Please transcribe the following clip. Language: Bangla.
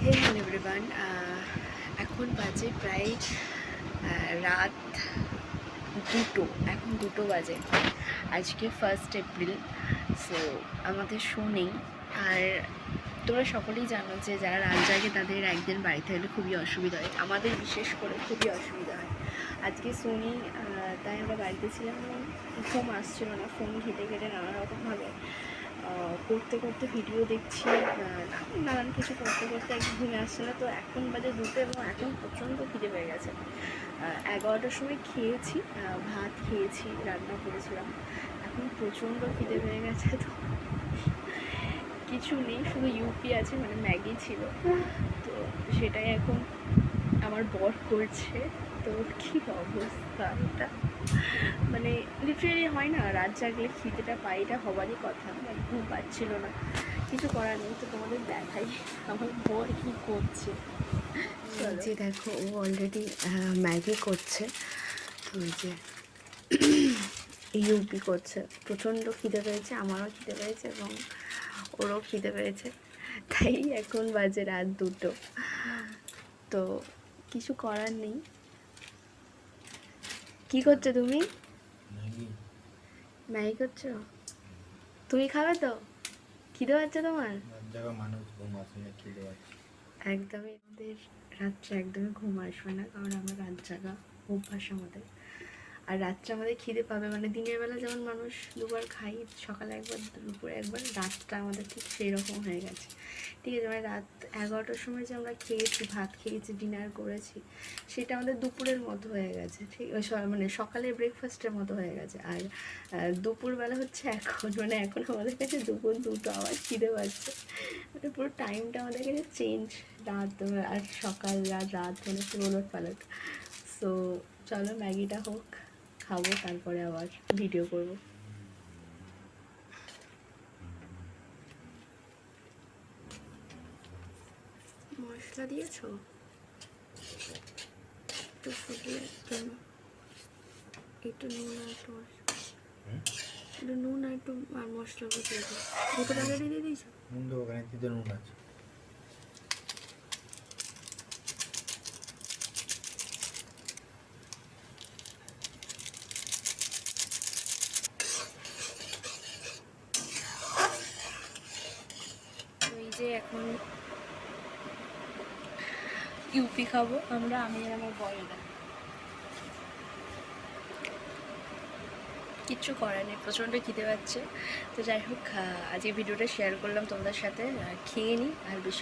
হ্যালো এভরিওয়ান, এখন বাজে প্রায় রাত 2টো। এখন 2টো বাজে। আজকে 1 এপ্রিল। সো আমাদের শো নেই। আর তোমরা সকলেই জানো যে যারা রাত জাগে তাদের একদিন বাড়িতে এলে খুবই অসুবিধা হয়, আমাদের বিশেষ করে খুবই অসুবিধা হয়। আজকে শো নেই, তাই আমরা বাড়িতে ছিলাম। ঘুম আসছিল না, ফোন ঘেটে ঘেটে নানা রকমভাবে করতে করতে ভিডিও দেখছি, নানান কিছু করতে করতে একদম ঘুমে আসছে না। তো এখন বাজে 2টো এবং এখন প্রচণ্ড খিদে পেয়ে গেছে। 11টার সময় খেয়েছি, ভাত খেয়েছি, রান্না করেছিলাম। এখন প্রচণ্ড খিদে পেয়ে গেছে। তো কিছু নেই, শুধু ইউপি আছে, মানে ম্যাগি ছিল। তো সেটাই এখন আমার বর করছে। তো কী অবস্থা এটা, মানে লিটারেলি হয় না, রাত জাগলে খিদেটা পাই, এটা হবারই কথা। ঘুম পাচ্ছিল না, কিছু করার নেই। তো তোমাদের দেখাই আমার বর কী করছে। যে দেখো, ও অলরেডি ম্যাগি করছে। তো ওই যে ইউপি করছে, প্রচণ্ড খিদে পেয়েছে, আমারও খিদে পেয়েছে এবং ওরও খিদে পেয়েছে। তাই এখন বাজে রাত 2টো। তো কিছু করার নেই। কি করছো তুমি? ম্যাগি করছো? তুমি খাবে তো? খিদে পাচ্ছে তোমার? একদমই আমাদের রাত্রে একদমই ঘুম আসবে না, কারণ আমরা রাত জাগা অভ্যাস আমাদের। আর রাত্রে আমাদের খিদে পাবে, মানে দিনের বেলা যেমন মানুষ দুবার খাই, সকালে একবার দুপুরে একবার, রাতটা আমাদের ঠিক সেই রকম হয়ে গেছে। ঠিক আছে, মানে রাত 11টার সময় যে আমরা খেয়েছি, ভাত খেয়েছি, ডিনার করেছি, সেটা আমাদের দুপুরের মতো হয়ে গেছে। ঠিক মানে সকালের ব্রেকফাস্টের মতো হয়ে গেছে। আর দুপুরবেলা হচ্ছে এখন, মানে এখন আমাদের কাছে দুপুর 2টো, আবার খিদে পাচ্ছে। মানে পুরো টাইমটা আমাদের কাছে চেঞ্জ, রাত আর সকাল, রাত মানে পুরো ওলট পালট। সো চলো ম্যাগিটা হোক, খাবো, তারপরে আবার ভিডিও করব। মশলা দিয়েছো? একটু ফুটিয়ে জন্য একটু নুন আর একটু মশলা, একটু নুন আর একটু আর মশলাগুলো দিয়ে দিই। 2টো প্যাকেটই দিয়ে দিয়েছো? নুন দেবো, ওখানে দিতে নুন আছে। ওই যে এখন ইউপি খাবো আমরা, আমি আর আমার বয়েরা। কিচ্ছু করার নেই, প্রচণ্ড খিদে পাচ্ছে। তো যাই হোক, আজকে ভিডিওটা শেয়ার করলাম তোমাদের সাথে। খেয়ে নিই আর বেশি